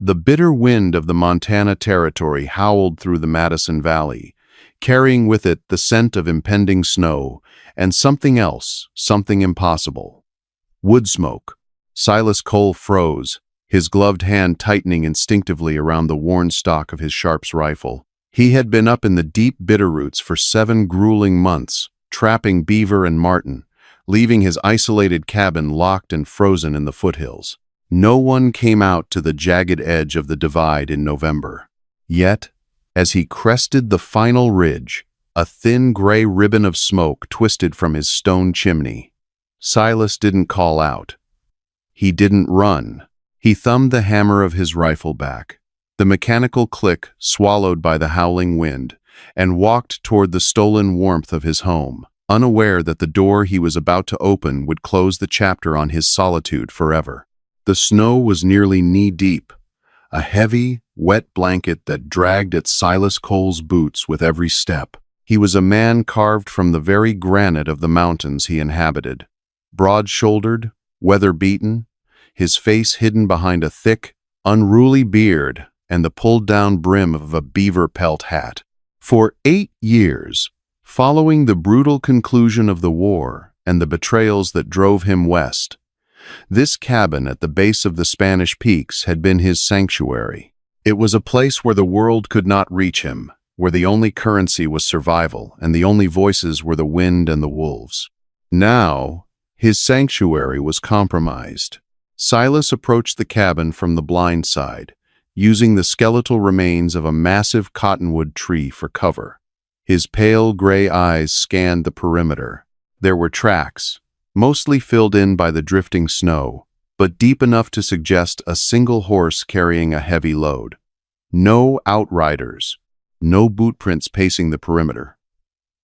The bitter wind of the Montana Territory howled through the Madison Valley, carrying with it the scent of impending snow and something else, something impossible. Wood smoke. Silas Cole froze, his gloved hand tightening instinctively around the worn stock of his Sharps rifle. He had been up in the deep Bitterroots for 7 grueling months, trapping beaver and marten, leaving his isolated cabin locked and frozen in the foothills. No one came out to the jagged edge of the divide in November. Yet, as he crested the final ridge, a thin gray ribbon of smoke twisted from his stone chimney. Silas didn't call out. He didn't run. He thumbed the hammer of his rifle back, the mechanical click swallowed by the howling wind, and walked toward the stolen warmth of his home, unaware that the door he was about to open would close the chapter on his solitude forever. The snow was nearly knee-deep, a heavy, wet blanket that dragged at Silas Cole's boots with every step. He was a man carved from the very granite of the mountains he inhabited, broad-shouldered, weather-beaten, his face hidden behind a thick, unruly beard and the pulled-down brim of a beaver pelt hat. For 8 years, following the brutal conclusion of the war and the betrayals that drove him west, this cabin at the base of the Spanish Peaks had been his sanctuary. It was a place where the world could not reach him, where the only currency was survival and the only voices were the wind and the wolves. Now, his sanctuary was compromised. Silas approached the cabin from the blind side, using the skeletal remains of a massive cottonwood tree for cover. His pale gray eyes scanned the perimeter. There were tracks, mostly filled in by the drifting snow, but deep enough to suggest a single horse carrying a heavy load. No outriders, no boot prints pacing the perimeter.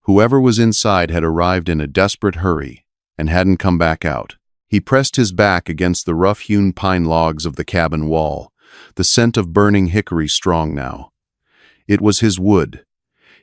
Whoever was inside had arrived in a desperate hurry and hadn't come back out. He pressed his back against the rough-hewn pine logs of the cabin wall, the scent of burning hickory strong now. It was his wood.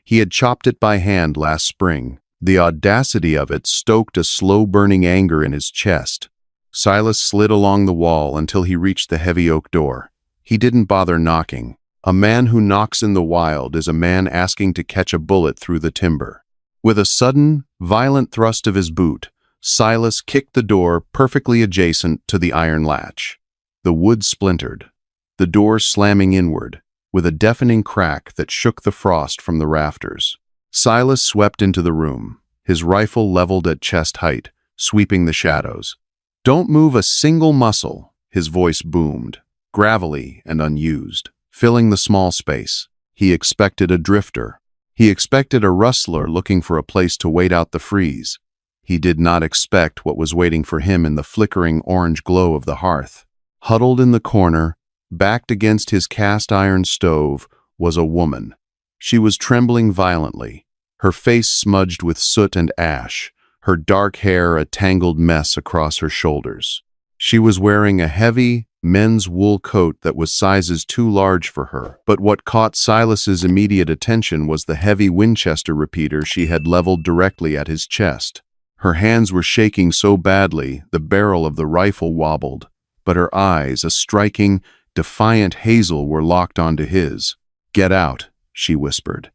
He had chopped it by hand last spring. The audacity of it stoked a slow-burning anger in his chest. Silas slid along the wall until he reached the heavy oak door. He didn't bother knocking. A man who knocks in the wild is a man asking to catch a bullet through the timber. With a sudden, violent thrust of his boot, Silas kicked the door perfectly adjacent to the iron latch. The wood splintered, the door slamming inward, with a deafening crack that shook the frost from the rafters. Silas swept into the room, his rifle leveled at chest height, sweeping the shadows. "Don't move a single muscle," his voice boomed, gravelly and unused, filling the small space. He expected a drifter. He expected a rustler looking for a place to wait out the freeze. He did not expect what was waiting for him in the flickering orange glow of the hearth. Huddled in the corner, backed against his cast-iron stove, was a woman. She was trembling violently, her face smudged with soot and ash, her dark hair a tangled mess across her shoulders. She was wearing a heavy, men's wool coat that was sizes too large for her, but what caught Silas's immediate attention was the heavy Winchester repeater she had leveled directly at his chest. Her hands were shaking so badly the barrel of the rifle wobbled, but her eyes, a striking, defiant hazel, were locked onto his. "Get out," she whispered.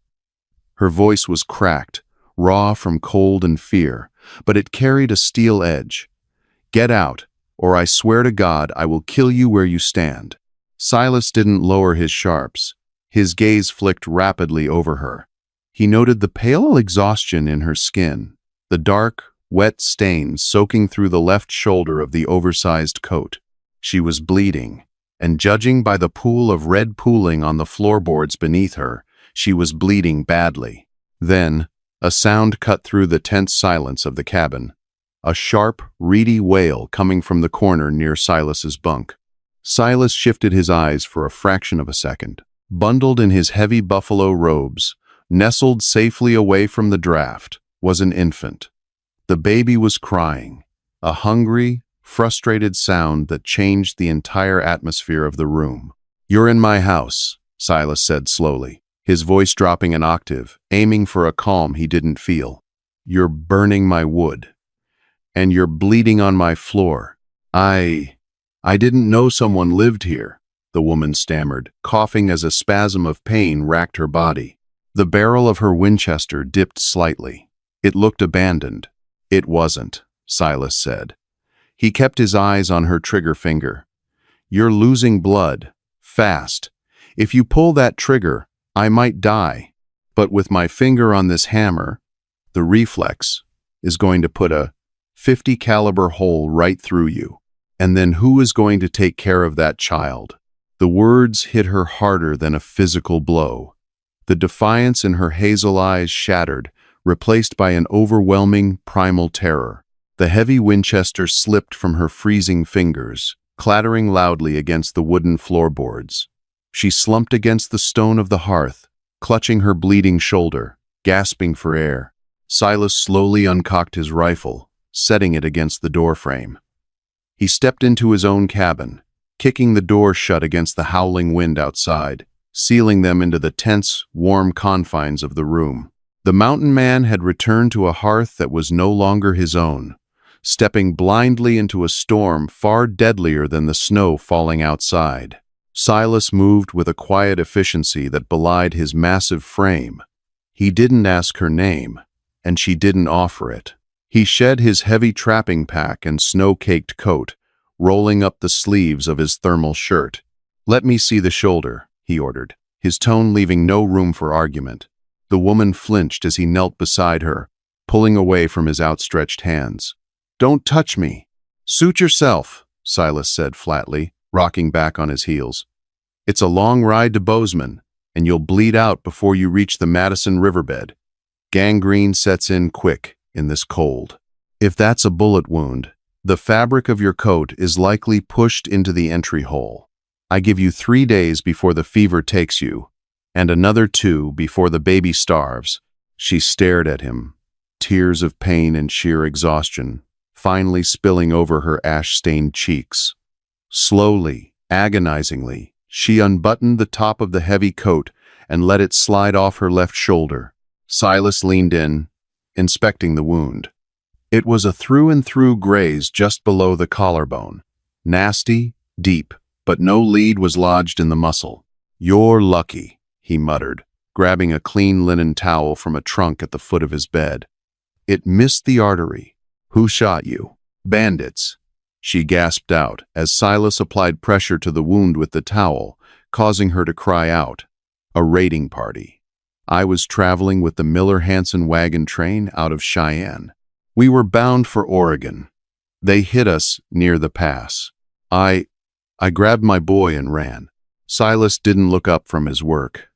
Her voice was cracked, raw from cold and fear, but it carried a steel edge. "Get out, or I swear to God I will kill you where you stand." Silas didn't lower his Sharps. His gaze flicked rapidly over her. He noted the pale exhaustion in her skin, the dark, wet stains soaking through the left shoulder of the oversized coat. She was bleeding, and judging by the pool of red pooling on the floorboards beneath her, she was bleeding badly. Then, a sound cut through the tense silence of the cabin. A sharp, reedy wail coming from the corner near Silas's bunk. Silas shifted his eyes for a fraction of a second. Bundled in his heavy buffalo robes, nestled safely away from the draft, was an infant. The baby was crying, a hungry, frustrated sound that changed the entire atmosphere of the room. "You're in my house," Silas said slowly, his voice dropping an octave, aiming for a calm he didn't feel. "You're burning my wood. And you're bleeding on my floor. I didn't know someone lived here." the woman stammered, coughing as a spasm of pain racked her body. The barrel of her Winchester dipped slightly. It looked abandoned. It wasn't, Silas said. He kept his eyes on her trigger finger. You're losing blood. Fast. If you pull that trigger, I might die. But with my finger on this hammer, the reflex is going to put a .50 caliber hole right through you. And then who is going to take care of that child? The words hit her harder than a physical blow. The defiance in her hazel eyes shattered, replaced by an overwhelming, primal terror. The heavy Winchester slipped from her freezing fingers, clattering loudly against the wooden floorboards. She slumped against the stone of the hearth, clutching her bleeding shoulder, gasping for air. Silas slowly uncocked his rifle, setting it against the doorframe. He stepped into his own cabin, kicking the door shut against the howling wind outside, sealing them into the tense, warm confines of the room. The mountain man had returned to a hearth that was no longer his own, stepping blindly into a storm far deadlier than the snow falling outside. Silas moved with a quiet efficiency that belied his massive frame. He didn't ask her name, and she didn't offer it. He shed his heavy trapping pack and snow-caked coat, rolling up the sleeves of his thermal shirt. "Let me see the shoulder," he ordered, his tone leaving no room for argument. The woman flinched as he knelt beside her, pulling away from his outstretched hands. "Don't touch me." "Suit yourself," Silas said flatly, rocking back on his heels. "It's a long ride to Bozeman, and you'll bleed out before you reach the Madison riverbed. Gangrene sets in quick in this cold. If that's a bullet wound, the fabric of your coat is likely pushed into the entry hole. I give you 3 days before the fever takes you, and another 2 before the baby starves." She stared at him, tears of pain and sheer exhaustion, finally spilling over her ash-stained cheeks. Slowly, agonizingly, she unbuttoned the top of the heavy coat and let it slide off her left shoulder. Silas leaned in, inspecting the wound. It was a through-and-through graze just below the collarbone. Nasty, deep, but no lead was lodged in the muscle. "You're lucky," he muttered, grabbing a clean linen towel from a trunk at the foot of his bed. "It missed the artery. Who shot you?" "Bandits," she gasped out as Silas applied pressure to the wound with the towel, causing her to cry out. "A raiding party. I was traveling with the Miller-Hanson wagon train out of Cheyenne. We were bound for Oregon. They hit us near the pass. I grabbed my boy and ran." Silas didn't look up from his work.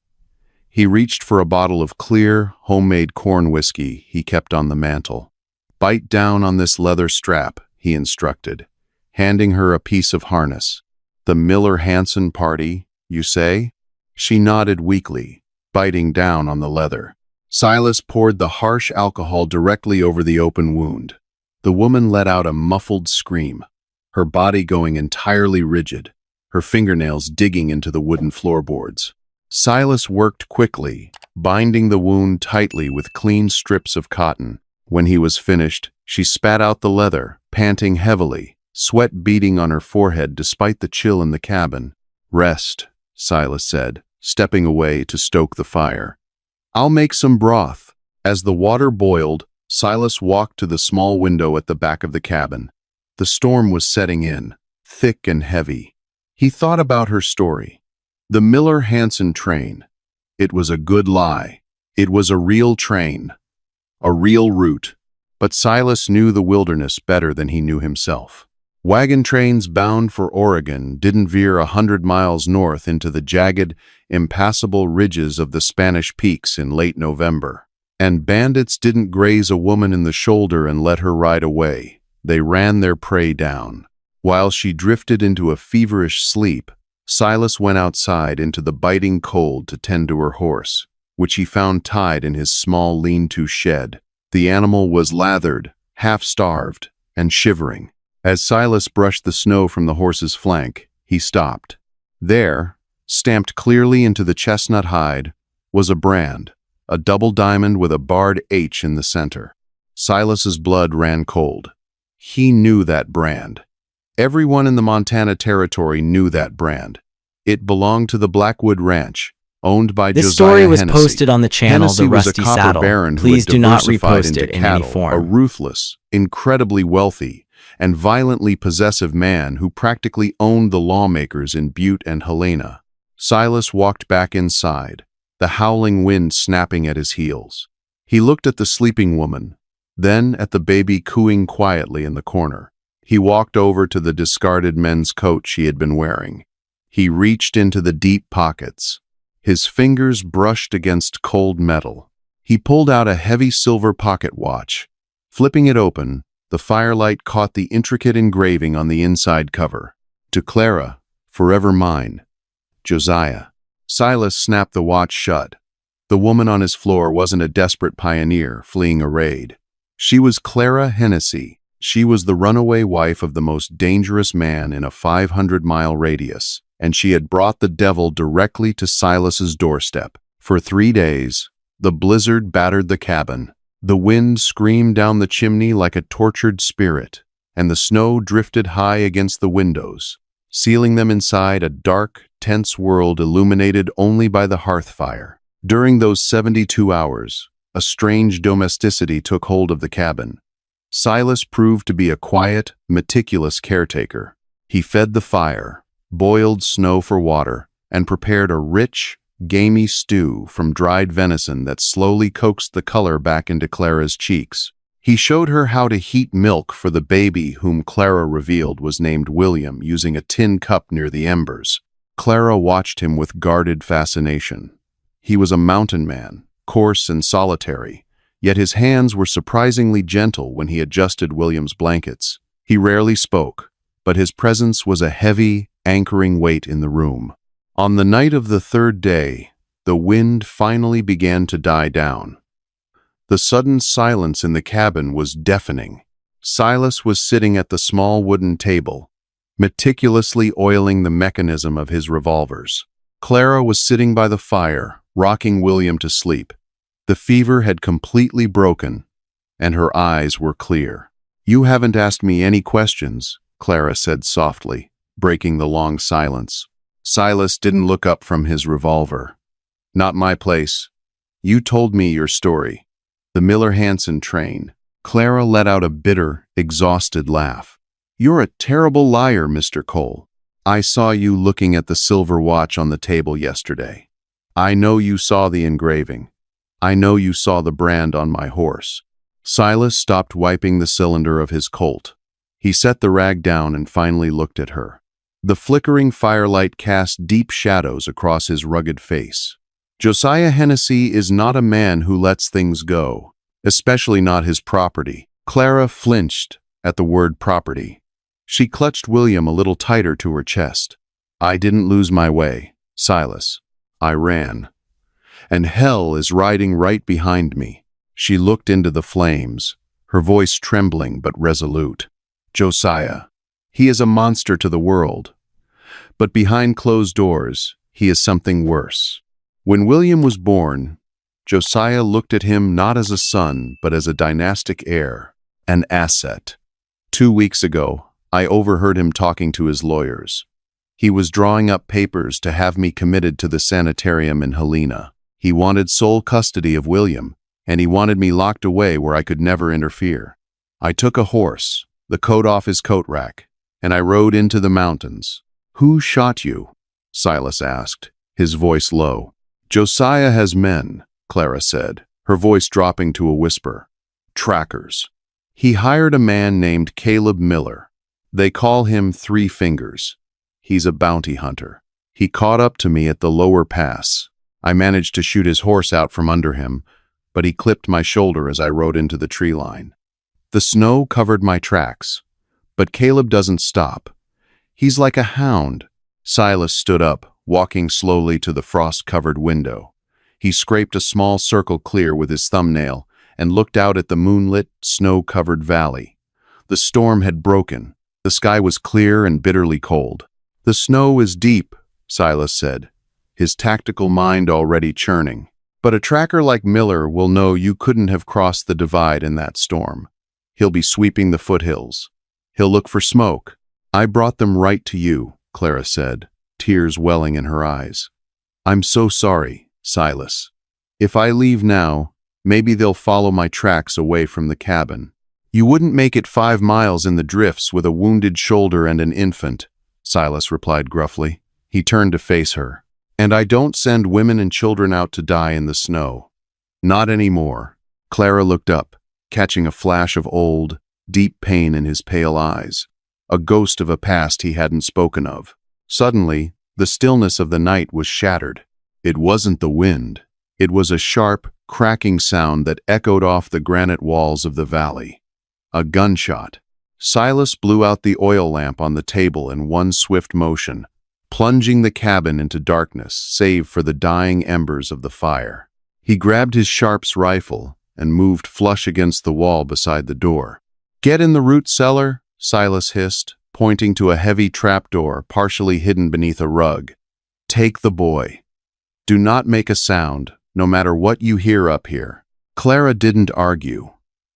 He reached for a bottle of clear, homemade corn whiskey he kept on the mantel. "Bite down on this leather strap," he instructed, handing her a piece of harness. "The Miller-Hanson party, you say?" She nodded weakly, biting down on the leather. Silas poured the harsh alcohol directly over the open wound. The woman let out a muffled scream, her body going entirely rigid, her fingernails digging into the wooden floorboards. Silas worked quickly, binding the wound tightly with clean strips of cotton. When he was finished, she spat out the leather, panting heavily, sweat beading on her forehead despite the chill in the cabin. "Rest," Silas said, stepping away to stoke the fire. "I'll make some broth." As the water boiled, Silas walked to the small window at the back of the cabin. The storm was setting in, thick and heavy. He thought about her story. The Miller-Hanson train. It was a good lie. It was a real train, a real route. But Silas knew the wilderness better than he knew himself. Wagon trains bound for Oregon didn't veer 100 miles north into the jagged, impassable ridges of the Spanish Peaks in late November. And bandits didn't graze a woman in the shoulder and let her ride away. They ran their prey down. While she drifted into a feverish sleep, Silas went outside into the biting cold to tend to her horse, which he found tied in his small lean-to shed. The animal was lathered, half-starved, and shivering. As Silas brushed the snow from the horse's flank, he stopped. There, stamped clearly into the chestnut hide, was a brand, a double diamond with a barred H in the center. Silas's blood ran cold. He knew that brand. Everyone in the Montana Territory knew that brand. It belonged to the Blackwood Ranch, owned by This Josiah story was Hennessy. posted on the channel Hennessy The was a Rusty copper Saddle. baron who Please had do not diversified repost into it in any cattle, a form. ruthless, incredibly wealthy, and violently possessive man who practically owned the lawmakers in Butte and Helena. Silas walked back inside, the howling wind snapping at his heels. He looked at the sleeping woman, then at the baby cooing quietly in the corner. He walked over to the discarded men's coat she had been wearing. He reached into the deep pockets. His fingers brushed against cold metal. He pulled out a heavy silver pocket watch. Flipping it open, the firelight caught the intricate engraving on the inside cover. To Clara, forever mine. Josiah. Silas snapped the watch shut. The woman on his floor wasn't a desperate pioneer fleeing a raid. She was Clara Hennessy. She was the runaway wife of the most dangerous man in a 500-mile radius, and she had brought the devil directly to Silas's doorstep. For 3 days, the blizzard battered the cabin. The wind screamed down the chimney like a tortured spirit, and the snow drifted high against the windows, sealing them inside a dark, tense world illuminated only by the hearth fire. During those 72 hours, a strange domesticity took hold of the cabin. Silas proved to be a quiet, meticulous caretaker. He fed the fire, boiled snow for water, and prepared a rich, gamey stew from dried venison that slowly coaxed the color back into Clara's cheeks. He showed her how to heat milk for the baby whom Clara revealed was named William, using a tin cup near the embers. Clara watched him with guarded fascination. He was a mountain man, coarse and solitary, yet his hands were surprisingly gentle when he adjusted William's blankets. He rarely spoke, but his presence was a heavy, anchoring weight in the room. On the night of the 3rd day, the wind finally began to die down. The sudden silence in the cabin was deafening. Silas was sitting at the small wooden table, meticulously oiling the mechanism of his revolvers. Clara was sitting by the fire, rocking William to sleep. The fever had completely broken, and her eyes were clear. "You haven't asked me any questions," Clara said softly, breaking the long silence. Silas didn't look up from his revolver. "Not my place. You told me your story. The Miller-Hansen train." Clara let out a bitter, exhausted laugh. "You're a terrible liar, Mr. Cole. I saw you looking at the silver watch on the table yesterday. I know you saw the engraving. I know you saw the brand on my horse." Silas stopped wiping the cylinder of his Colt. He set the rag down and finally looked at her. The flickering firelight cast deep shadows across his rugged face. "Josiah Hennessy is not a man who lets things go, especially not his property." Clara flinched at the word property. She clutched William a little tighter to her chest. "I didn't lose my way, Silas. I ran. And hell is riding right behind me." She looked into the flames, her voice trembling but resolute. "Josiah, he is a monster to the world. But behind closed doors, he is something worse." When William was born, Josiah looked at him not as a son, but as a dynastic heir, an asset. 2 weeks ago, I overheard him talking to his lawyers. He was drawing up papers to have me committed to the sanitarium in Helena. He wanted sole custody of William, and he wanted me locked away where I could never interfere. I took a horse, the coat off his coat rack, and I rode into the mountains. "Who shot you?" Silas asked, his voice low. "Josiah has men," Clara said, her voice dropping to a whisper. "Trackers. He hired a man named Caleb Miller. They call him Three Fingers. He's a bounty hunter. He caught up to me at the lower pass. I managed to shoot his horse out from under him, but he clipped my shoulder as I rode into the tree line. The snow covered my tracks, but Caleb doesn't stop. He's like a hound." Silas stood up, walking slowly to the frost-covered window. He scraped a small circle clear with his thumbnail and looked out at the moonlit, snow-covered valley. The storm had broken. The sky was clear and bitterly cold. "The snow is deep," Silas said, his tactical mind already churning. "But a tracker like Miller will know you couldn't have crossed the divide in that storm. He'll be sweeping the foothills. He'll look for smoke." "I brought them right to you," Clara said. tears welling in her eyes. "I'm so sorry, Silas. If I leave now, maybe they'll follow my tracks away from the cabin." "You wouldn't make it 5 miles in the drifts with a wounded shoulder and an infant," Silas replied gruffly. He turned to face her. "And I don't send women and children out to die in the snow. Not anymore." Clara looked up, catching a flash of old, deep pain in his pale eyes, a ghost of a past he hadn't spoken of. Suddenly, the stillness of the night was shattered. It wasn't the wind. It was a sharp, cracking sound that echoed off the granite walls of the valley. A gunshot. Silas blew out the oil lamp on the table in one swift motion, plunging the cabin into darkness save for the dying embers of the fire. He grabbed his Sharps rifle and moved flush against the wall beside the door. "Get in the root cellar," Silas hissed, pointing to a heavy trapdoor partially hidden beneath a rug. "Take the boy. Do not make a sound, no matter what you hear up here." Clara didn't argue.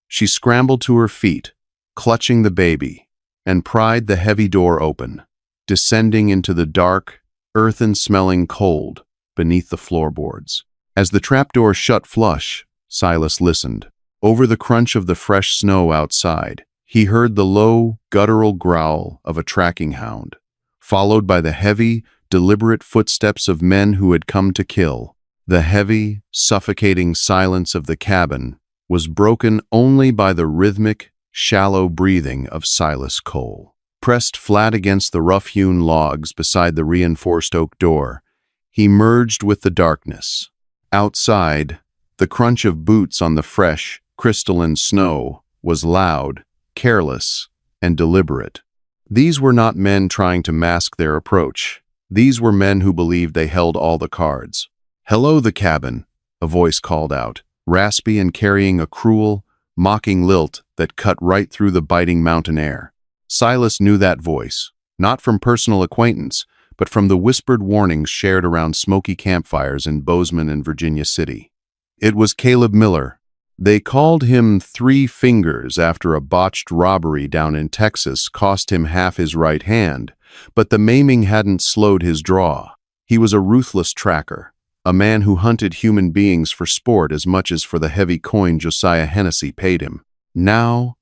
She scrambled to her feet, clutching the baby, and pried the heavy door open, descending into the dark, earthen-smelling cold beneath the floorboards. As the trapdoor shut flush, Silas listened. Over the crunch of the fresh snow outside, he heard the low, guttural growl of a tracking hound, followed by the heavy, deliberate footsteps of men who had come to kill. The heavy, suffocating silence of the cabin was broken only by the rhythmic, shallow breathing of Silas Cole. Pressed flat against the rough-hewn logs beside the reinforced oak door, he merged with the darkness. Outside, the crunch of boots on the fresh, crystalline snow was loud, careless, and deliberate. These were not men trying to mask their approach. These were men who believed they held all the cards. "Hello, the cabin," a voice called out, raspy and carrying a cruel, mocking lilt that cut right through the biting mountain air. Silas knew that voice, not from personal acquaintance, but from the whispered warnings shared around smoky campfires in Bozeman and Virginia City. It was Caleb Miller. They called him Three Fingers after a botched robbery down in Texas cost him half his right hand, but the maiming hadn't slowed his draw. He was a ruthless tracker, a man who hunted human beings for sport as much as for the heavy coin Josiah Hennessy paid him. "Now,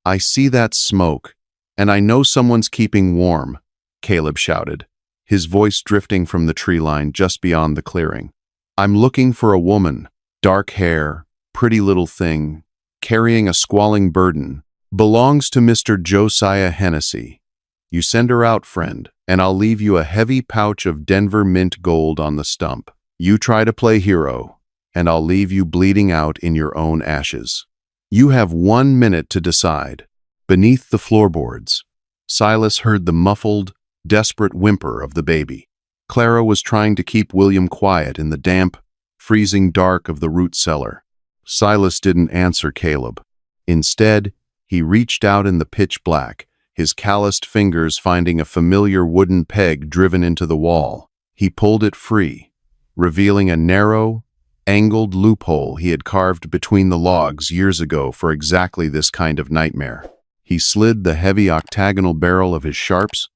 I see that smoke, and I know someone's keeping warm," Caleb shouted, his voice drifting from the tree line just beyond the clearing. "I'm looking for a woman, dark hair, pretty little thing, carrying a squalling burden. Belongs to Mr. Josiah Hennessy. You send her out, friend, and I'll leave you a heavy pouch of Denver mint gold on the stump. You try to play hero, and I'll leave you bleeding out in your own ashes. You have 1 minute to decide." Beneath the floorboards, Silas heard the muffled, desperate whimper of the baby. Clara was trying to keep William quiet in the damp, freezing dark of the root cellar. Silas didn't answer Caleb. Instead, he reached out in the pitch black, his calloused fingers finding a familiar wooden peg driven into the wall. He pulled it free, revealing a narrow, angled loophole he had carved between the logs years ago for exactly this kind of nightmare. He slid the heavy octagonal barrel of his Sharps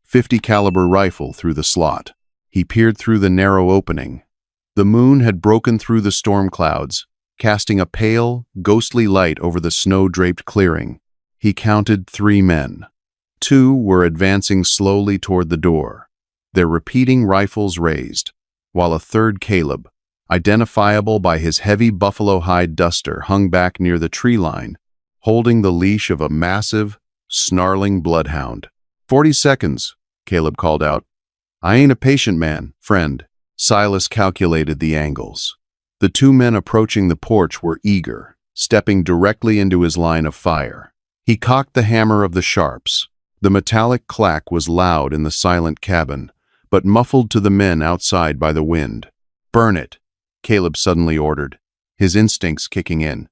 .50 caliber rifle through the slot. He peered through the narrow opening. The moon had broken through the storm clouds, casting a pale, ghostly light over the snow-draped clearing. He counted 3 men. 2 were advancing slowly toward the door, their repeating rifles raised, while a third Caleb, identifiable by his heavy buffalo hide duster, hung back near the tree line, holding the leash of a massive, snarling bloodhound. 40 seconds, Caleb called out. "I ain't a patient man, friend." Silas calculated the angles. The 2 men approaching the porch were eager, stepping directly into his line of fire. He cocked the hammer of the Sharps. The metallic clack was loud in the silent cabin, but muffled to the men outside by the wind. "Burn it," Caleb suddenly ordered, his instincts kicking in.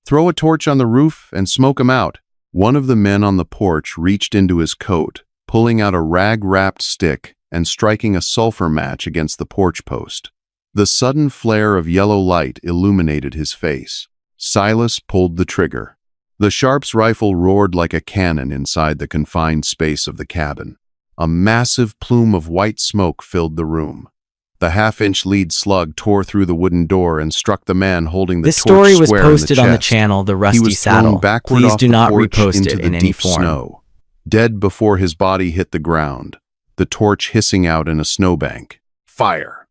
"Throw a torch on the roof and smoke 'em out." One of the men on the porch reached into his coat, pulling out a rag-wrapped stick and striking a sulfur match against the porch post. The sudden flare of yellow light illuminated his face. Silas pulled the trigger. The Sharps rifle roared like a cannon inside the confined space of the cabin. A massive plume of white smoke filled the room. The half-inch lead slug tore through the wooden door and struck the man holding the This torch story was square in the posted on the chest. channel The He Rusty was thrown Saddle. backward Please off do the not porch repost into it the in any deep form. snow, dead before his body hit the ground, the torch hissing out in a snowbank. Fire!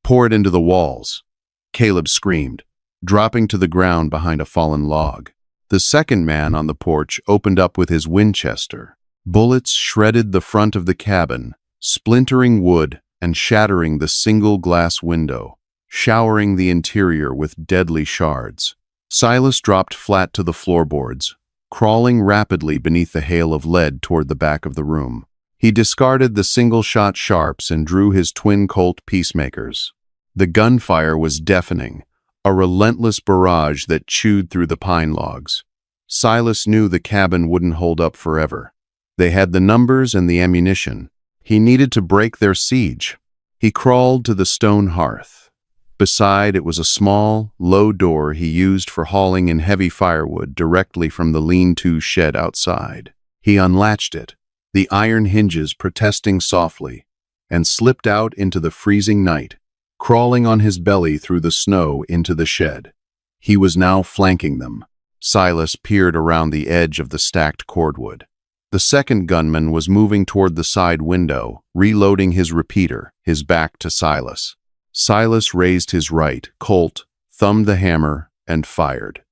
Pour it into the walls. Caleb screamed, dropping to the ground behind a fallen log. The second man on the porch opened up with his Winchester. Bullets shredded the front of the cabin, splintering wood and shattering the single glass window, showering the interior with deadly shards. Silas dropped flat to the floorboards, crawling rapidly beneath the hail of lead toward the back of the room. He discarded the single-shot sharps and drew his twin Colt Peacemakers. The gunfire was deafening, a relentless barrage that chewed through the pine logs. Silas knew the cabin wouldn't hold up forever. They had the numbers and the ammunition. He needed to break their siege. He crawled to the stone hearth. Beside it was a small, low door he used for hauling in heavy firewood directly from the lean-to shed outside. He unlatched it, the iron hinges protesting softly, and slipped out into the freezing night, crawling on his belly through the snow into the shed. He was now flanking them. Silas peered around the edge of the stacked cordwood. The second gunman was moving toward the side window, reloading his repeater, his back to Silas. Silas raised his right Colt, thumbed the hammer, and fired.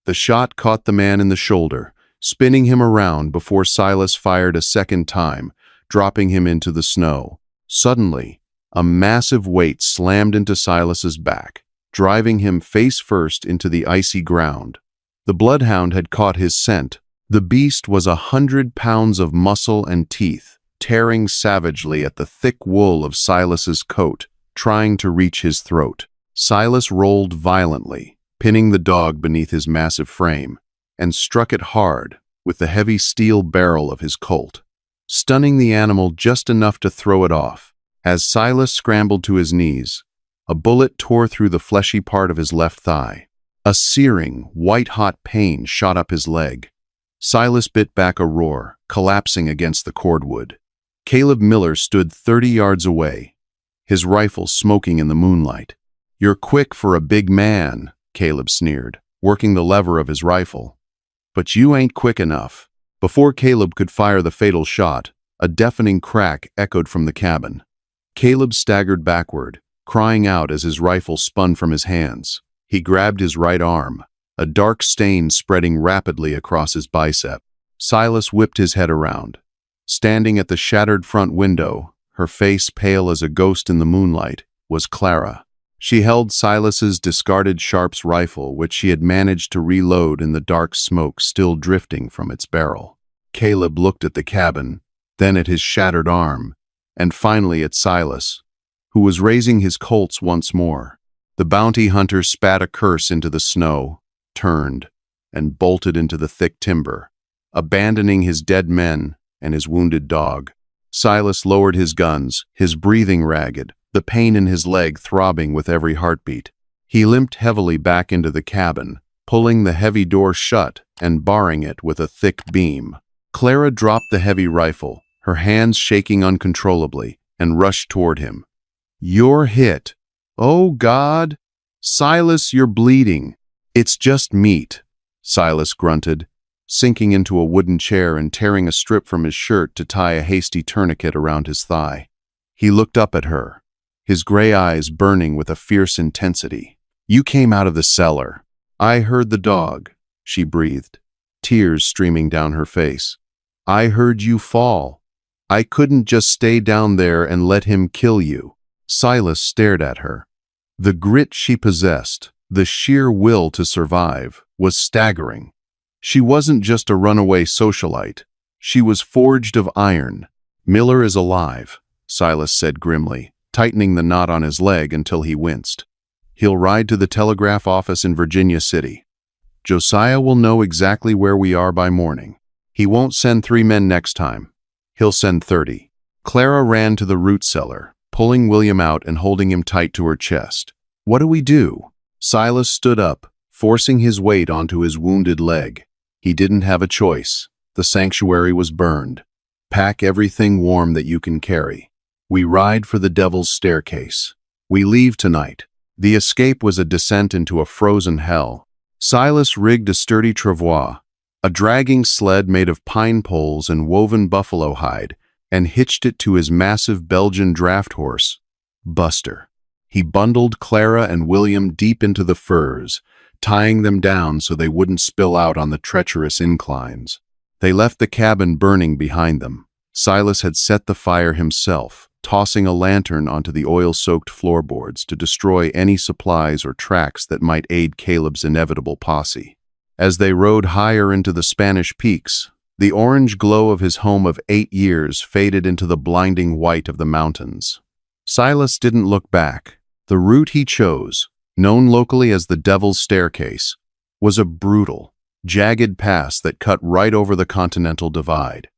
The shot caught the man in the shoulder, spinning him around before Silas fired a second time, dropping him into the snow. Suddenly, a massive weight slammed into Silas's back, driving him face first into the icy ground. The bloodhound had caught his scent. The beast was 100 pounds of muscle and teeth, tearing savagely at the thick wool of Silas's coat, trying to reach his throat. Silas rolled violently, pinning the dog beneath his massive frame, and struck it hard with the heavy steel barrel of his Colt, stunning the animal just enough to throw it off. As Silas scrambled to his knees, a bullet tore through the fleshy part of his left thigh. A searing, white-hot pain shot up his leg. Silas bit back a roar, collapsing against the cordwood. Caleb Miller stood 30 yards away, his rifle smoking in the moonlight. "You're quick for a big man," Caleb sneered, working the lever of his rifle. "But you ain't quick enough." Before Caleb could fire the fatal shot, a deafening crack echoed from the cabin. Caleb staggered backward, crying out as his rifle spun from his hands. He grabbed his right arm, a dark stain spreading rapidly across his bicep. Silas whipped his head around. Standing at the shattered front window, her face pale as a ghost in the moonlight, was Clara. She held Silas's discarded Sharps rifle, which she had managed to reload in the dark smoke still drifting from its barrel. Caleb looked at the cabin, then at his shattered arm, and finally at Silas, who was raising his Colts once more. The bounty hunter spat a curse into the snow, turned, and bolted into the thick timber, abandoning his dead men and his wounded dog. Silas lowered his guns, his breathing ragged, the pain in his leg throbbing with every heartbeat. He limped heavily back into the cabin, pulling the heavy door shut and barring it with a thick beam. Clara dropped the heavy rifle, her hands shaking uncontrollably, and rushed toward him. "You're hit. Oh, God! Silas, you're bleeding." "It's just meat," Silas grunted, sinking into a wooden chair and tearing a strip from his shirt to tie a hasty tourniquet around his thigh. He looked up at her, his gray eyes burning with a fierce intensity. "You came out of the cellar." "I heard the dog," she breathed, tears streaming down her face. "I heard you fall. I couldn't just stay down there and let him kill you." Silas stared at her. The grit she possessed, the sheer will to survive, was staggering. She wasn't just a runaway socialite. She was forged of iron. "Miller is alive," Silas said grimly, tightening the knot on his leg until he winced. "He'll ride to the telegraph office in Virginia City. Josiah will know exactly where we are by morning. He won't send 3 men next time. He'll send 30. Clara ran to the root cellar, pulling William out and holding him tight to her chest. "What do we do?" Silas stood up, forcing his weight onto his wounded leg. He didn't have a choice. The sanctuary was burned. Pack everything warm that you can carry. We ride for the Devil's Staircase. We leave tonight. The escape was a descent into a frozen hell. Silas rigged a sturdy travois, a dragging sled made of pine poles and woven buffalo hide, and hitched it to his massive Belgian draft horse, Buster. He bundled Clara and William deep into the furs, tying them down so they wouldn't spill out on the treacherous inclines. They left the cabin burning behind them. Silas had set the fire himself, tossing a lantern onto the oil-soaked floorboards to destroy any supplies or tracks that might aid Caleb's inevitable posse. As they rode higher into the Spanish peaks, the orange glow of his home of 8 years faded into the blinding white of the mountains. Silas didn't look back. The route he chose, known locally as the Devil's Staircase, was a brutal, jagged pass that cut right over the Continental Divide.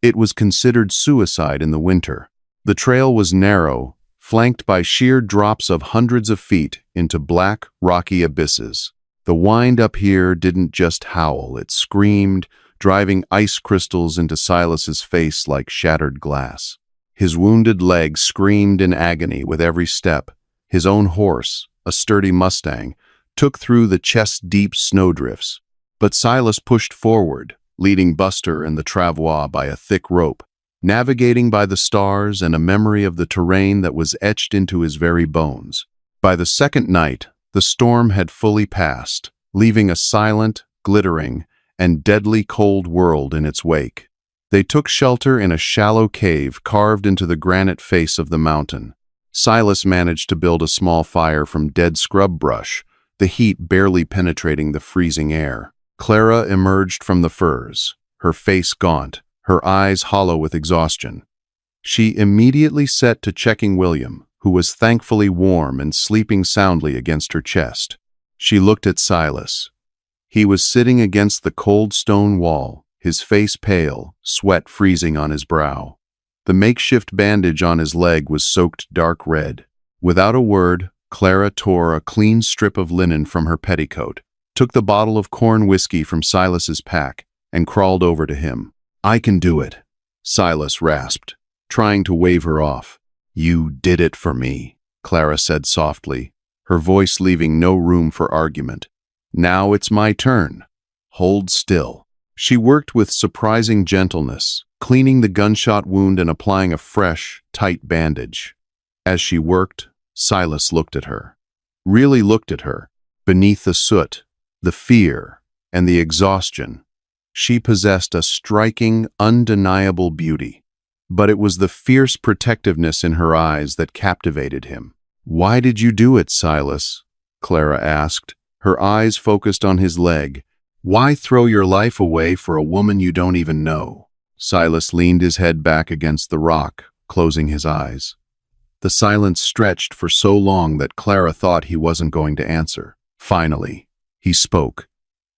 It was considered suicide in the winter. The trail was narrow, flanked by sheer drops of hundreds of feet into black, rocky abysses. The wind up here didn't just howl, it screamed, driving ice crystals into Silas's face like shattered glass. His wounded leg screamed in agony with every step. His own horse, a sturdy Mustang, took through the chest-deep snowdrifts. But Silas pushed forward, leading Buster and the travois by a thick rope, navigating by the stars and a memory of the terrain that was etched into his very bones. By the second night, the storm had fully passed, leaving a silent, glittering, and deadly cold world in its wake. They took shelter in a shallow cave carved into the granite face of the mountain. Silas managed to build a small fire from dead scrub brush, the heat barely penetrating the freezing air. Clara emerged from the furs, her face gaunt, her eyes hollow with exhaustion. She immediately set to checking William, who was thankfully warm and sleeping soundly against her chest. She looked at Silas. He was sitting against the cold stone wall, his face pale, sweat freezing on his brow. The makeshift bandage on his leg was soaked dark red. Without a word, Clara tore a clean strip of linen from her petticoat, took the bottle of corn whiskey from Silas's pack, and crawled over to him. "I can do it," Silas rasped, trying to wave her off. "You did it for me," Clara said softly, her voice leaving no room for argument. "Now it's my turn. Hold still." She worked with surprising gentleness, cleaning the gunshot wound and applying a fresh, tight bandage. As she worked, Silas looked at her. Really looked at her, beneath the soot, the fear, and the exhaustion. She possessed a striking, undeniable beauty. But it was the fierce protectiveness in her eyes that captivated him. "Why did you do it, Silas?" Clara asked, her eyes focused on his leg. "Why throw your life away for a woman you don't even know?" Silas leaned his head back against the rock, closing his eyes. The silence stretched for so long that Clara thought he wasn't going to answer. Finally, he spoke,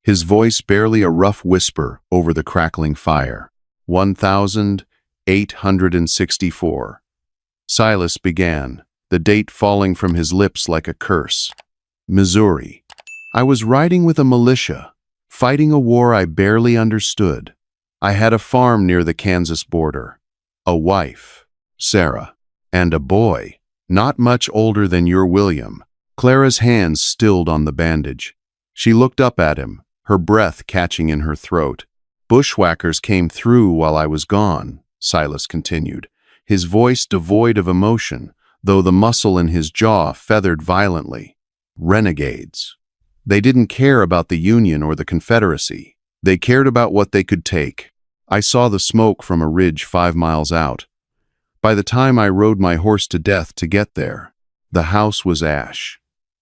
his voice barely a rough whisper over the crackling fire. 1864. Silas began, the date falling from his lips like a curse. Missouri. I was riding with a militia, fighting a war I barely understood. I had a farm near the Kansas border, a wife, Sarah, and a boy, not much older than your William. Clara's hands stilled on the bandage. She looked up at him, her breath catching in her throat. "Bushwhackers came through while I was gone," Silas continued, his voice devoid of emotion, though the muscle in his jaw feathered violently. "Renegades. They didn't care about the Union or the Confederacy. They cared about what they could take. I saw the smoke from a ridge 5 miles out. By the time I rode my horse to death to get there, the house was ash.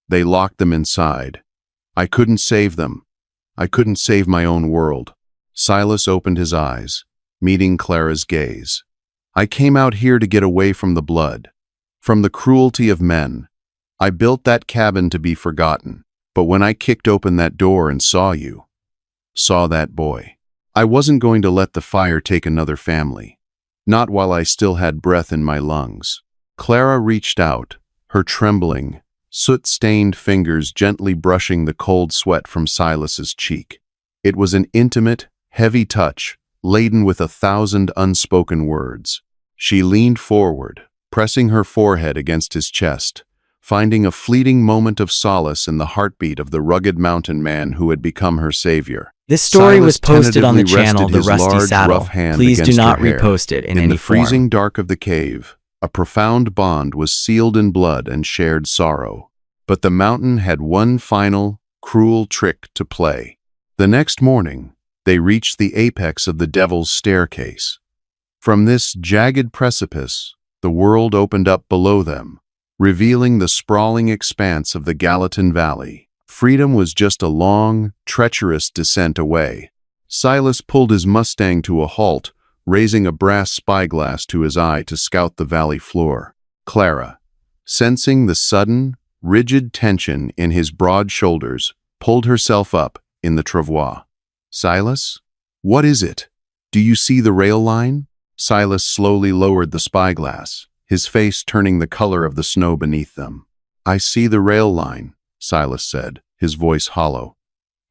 They locked them inside. I couldn't save them. I couldn't save my own world." Silas opened his eyes, meeting Clara's gaze. "I came out here to get away from the blood, from the cruelty of men. I built that cabin to be forgotten, but when I kicked open that door and saw you, saw that boy, I wasn't going to let the fire take another family, not while I still had breath in my lungs." Clara reached out, her trembling, soot-stained fingers gently brushing the cold sweat from Silas's cheek. It was an intimate, heavy touch, laden with 1,000 unspoken words. She leaned forward, pressing her forehead against his chest, finding a fleeting moment of solace in the heartbeat of the rugged mountain man who had become her savior. This story Silas was posted on the tentatively channel rested The his Rusty large, Saddle. rough hand Please do against not her hair. repost it in In any the form. freezing dark of the cave, a profound bond was sealed in blood and shared sorrow. But the mountain had one final, cruel trick to play. The next morning, they reached the apex of the Devil's Staircase. From this jagged precipice, the world opened up below them, revealing the sprawling expanse of the Gallatin Valley. Freedom was just a long, treacherous descent away. Silas pulled his Mustang to a halt, raising a brass spyglass to his eye to scout the valley floor. Clara, sensing the sudden, rigid tension in his broad shoulders, pulled herself up in the travois. "Silas? What is it? Do you see the rail line?" Silas slowly lowered the spyglass, his face turning the color of the snow beneath them. "I see the rail line," Silas said, his voice hollow.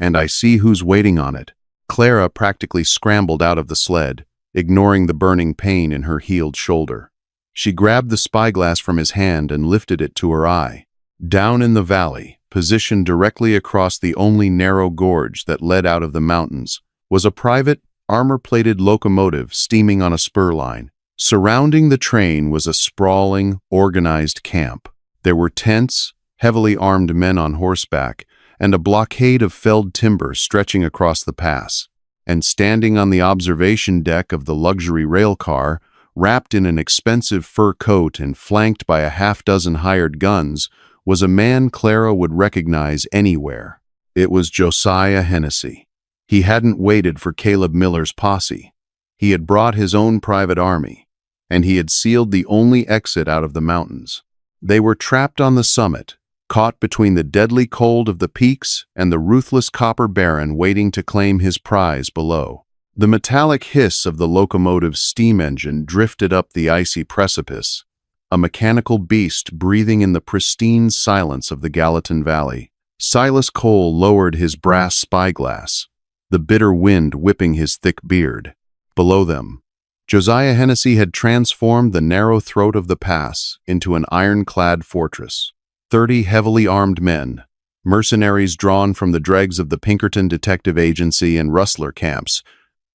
"And I see who's waiting on it." Clara practically scrambled out of the sled, ignoring the burning pain in her healed shoulder. She grabbed the spyglass from his hand and lifted it to her eye. Down in the valley, positioned directly across the only narrow gorge that led out of the mountains, was a private, armor-plated locomotive steaming on a spur line. Surrounding the train was a sprawling, organized camp. There were tents, heavily armed men on horseback, and a blockade of felled timber stretching across the pass. And standing on the observation deck of the luxury rail car, wrapped in an expensive fur coat and flanked by a half-dozen hired guns, was a man Clara would recognize anywhere. It was Josiah Hennessy. He hadn't waited for Caleb Miller's posse. He had brought his own private army, and he had sealed the only exit out of the mountains. They were trapped on the summit, caught between the deadly cold of the peaks and the ruthless copper baron waiting to claim his prize below. The metallic hiss of the locomotive's steam engine drifted up the icy precipice, a mechanical beast breathing in the pristine silence of the Gallatin Valley. Silas Cole lowered his brass spyglass, the bitter wind whipping his thick beard. Below them, Josiah Hennessy had transformed the narrow throat of the pass into an ironclad fortress. 30 heavily armed men, mercenaries drawn from the dregs of the Pinkerton Detective Agency and Rustler camps,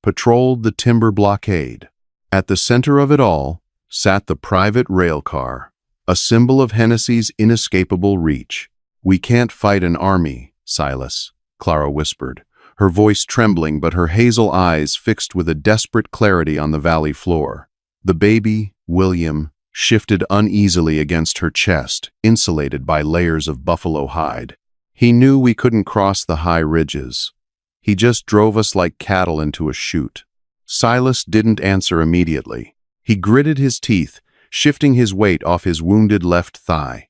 patrolled the timber blockade. At the center of it all sat the private rail car, a symbol of Hennessy's inescapable reach. "We can't fight an army, Silas," Clara whispered, her voice trembling but her hazel eyes fixed with a desperate clarity on the valley floor. The baby, William, shifted uneasily against her chest, insulated by layers of buffalo hide. "He knew we couldn't cross the high ridges. He just drove us like cattle into a chute." Silas didn't answer immediately. He gritted his teeth, shifting his weight off his wounded left thigh.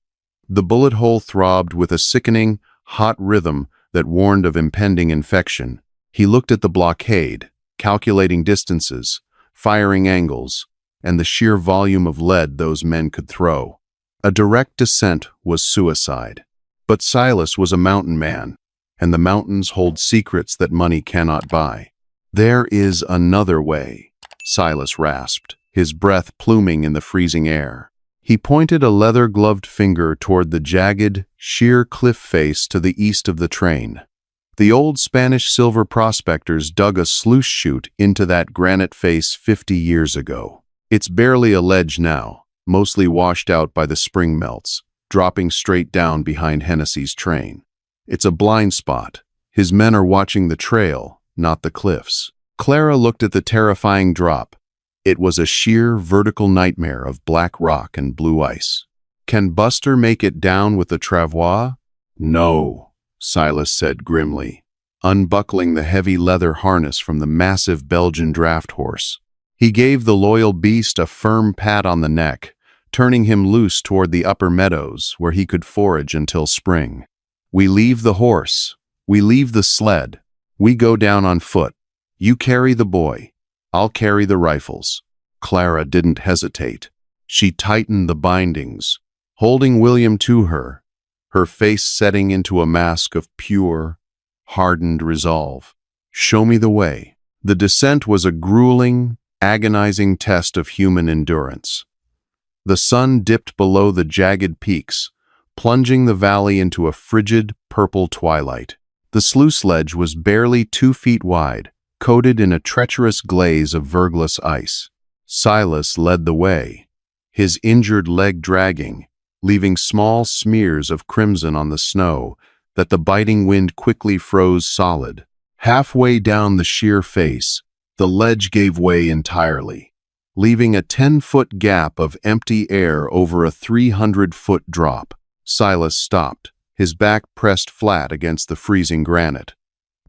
The bullet hole throbbed with a sickening, hot rhythm that warned of impending infection. He looked at the blockade, calculating distances, firing angles, and the sheer volume of lead those men could throw. A direct descent was suicide. But Silas was a mountain man, and the mountains hold secrets that money cannot buy. "There is another way," Silas rasped, his breath pluming in the freezing air. He pointed a leather-gloved finger toward the jagged, sheer cliff face to the east of the train. The old Spanish silver prospectors dug a sluice chute into that granite face 50 years ago. It's barely a ledge now, mostly washed out by the spring melts, dropping straight down behind Hennessy's train. It's a blind spot. His men are watching the trail, not the cliffs. Clara looked at the terrifying drop. It was a sheer vertical nightmare of black rock and blue ice. "Can Buster make it down with the travois?" "No," Silas said grimly, unbuckling the heavy leather harness from the massive Belgian draft horse. He gave the loyal beast a firm pat on the neck, turning him loose toward the upper meadows where he could forage until spring. "We leave the horse. We leave the sled. We go down on foot. You carry the boy. I'll carry the rifles." Clara didn't hesitate. She tightened the bindings, holding William to her, her face setting into a mask of pure, hardened resolve. "Show me the way," The descent was a grueling, agonizing test of human endurance. The sun dipped below the jagged peaks, plunging the valley into a frigid, purple twilight. The sluice ledge was barely 2 feet wide, coated in a treacherous glaze of vergless ice. Silas led the way, his injured leg dragging, leaving small smears of crimson on the snow that the biting wind quickly froze solid. Halfway down the sheer face, the ledge gave way entirely, leaving a 10-foot gap of empty air over a 300-foot drop. Silas stopped, his back pressed flat against the freezing granite.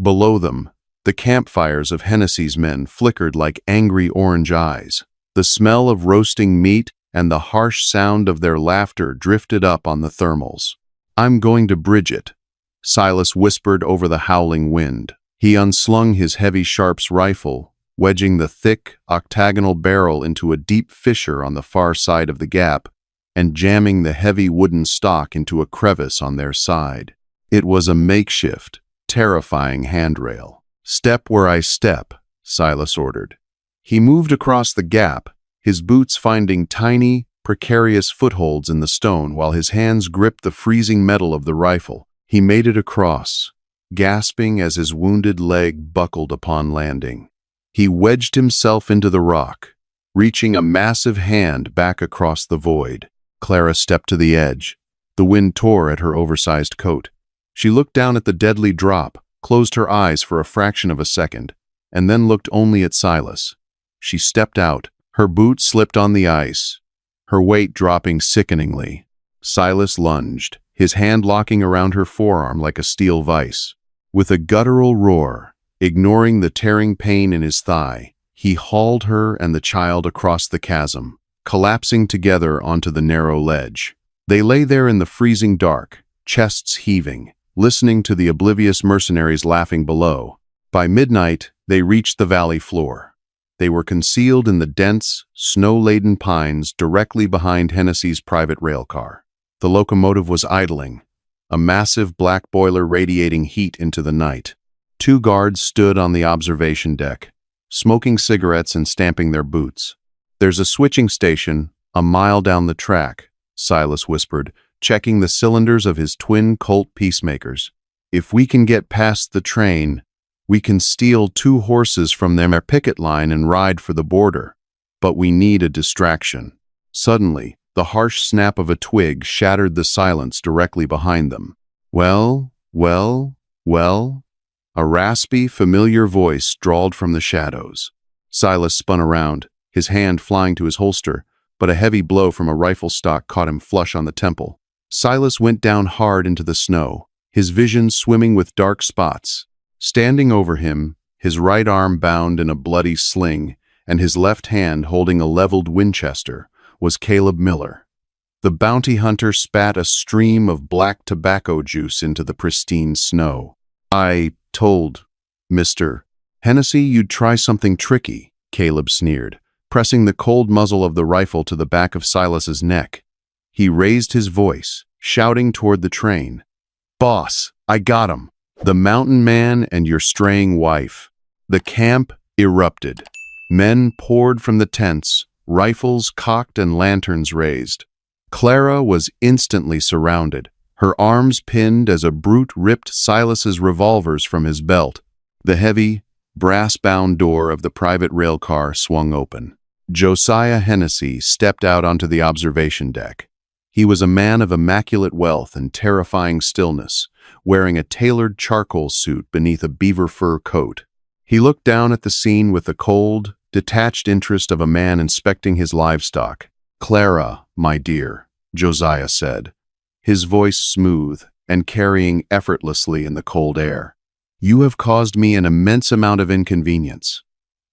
Below them, the campfires of Hennessy's men flickered like angry orange eyes. The smell of roasting meat and the harsh sound of their laughter drifted up on the thermals. "I'm going to bridge it," Silas whispered over the howling wind. He unslung his heavy Sharps rifle, wedging the thick, octagonal barrel into a deep fissure on the far side of the gap, and jamming the heavy wooden stock into a crevice on their side. It was a makeshift, terrifying handrail. "Step where I step," Silas ordered. He moved across the gap, his boots finding tiny, precarious footholds in the stone while his hands gripped the freezing metal of the rifle. He made it across, gasping as his wounded leg buckled upon landing. He wedged himself into the rock, reaching a massive hand back across the void. Clara stepped to the edge. The wind tore at her oversized coat. She looked down at the deadly drop, closed her eyes for a fraction of a second, and then looked only at Silas. She stepped out. Her boot slipped on the ice, her weight dropping sickeningly. Silas lunged, his hand locking around her forearm like a steel vise. With a guttural roar, ignoring the tearing pain in his thigh, he hauled her and the child across the chasm, collapsing together onto the narrow ledge. They lay there in the freezing dark, chests heaving, listening to the oblivious mercenaries laughing below. By midnight, they reached the valley floor. They were concealed in the dense, snow-laden pines directly behind Hennessy's private railcar. The locomotive was idling, a massive black boiler radiating heat into the night. 2 guards stood on the observation deck, smoking cigarettes and stamping their boots. "There's a switching station a mile down the track," Silas whispered, checking the cylinders of his twin Colt peacemakers. "If we can get past the train, we can steal 2 horses from their picket line and ride for the border. But we need a distraction." Suddenly, the harsh snap of a twig shattered the silence directly behind them. "Well, well, well?" A raspy, familiar voice drawled from the shadows. Silas spun around, his hand flying to his holster, but a heavy blow from a rifle stock caught him flush on the temple. Silas went down hard into the snow, his vision swimming with dark spots. Standing over him, his right arm bound in a bloody sling and his left hand holding a leveled Winchester, was Caleb Miller. The bounty hunter spat a stream of black tobacco juice into the pristine snow. "I told Mr. Hennessy you'd try something tricky," Caleb sneered, pressing the cold muzzle of the rifle to the back of Silas's neck. He raised his voice, shouting toward the train. "Boss, I got him. The mountain man and your straying wife." The camp erupted. Men poured from the tents, rifles cocked and lanterns raised. Clara was instantly surrounded, her arms pinned as a brute ripped Silas's revolvers from his belt. The heavy, brass-bound door of the private railcar swung open. Josiah Hennessy stepped out onto the observation deck. He was a man of immaculate wealth and terrifying stillness, wearing a tailored charcoal suit beneath a beaver fur coat. He looked down at the scene with the cold, detached interest of a man inspecting his livestock. "Clara, my dear," Josiah said, his voice smooth and carrying effortlessly in the cold air. "You have caused me an immense amount of inconvenience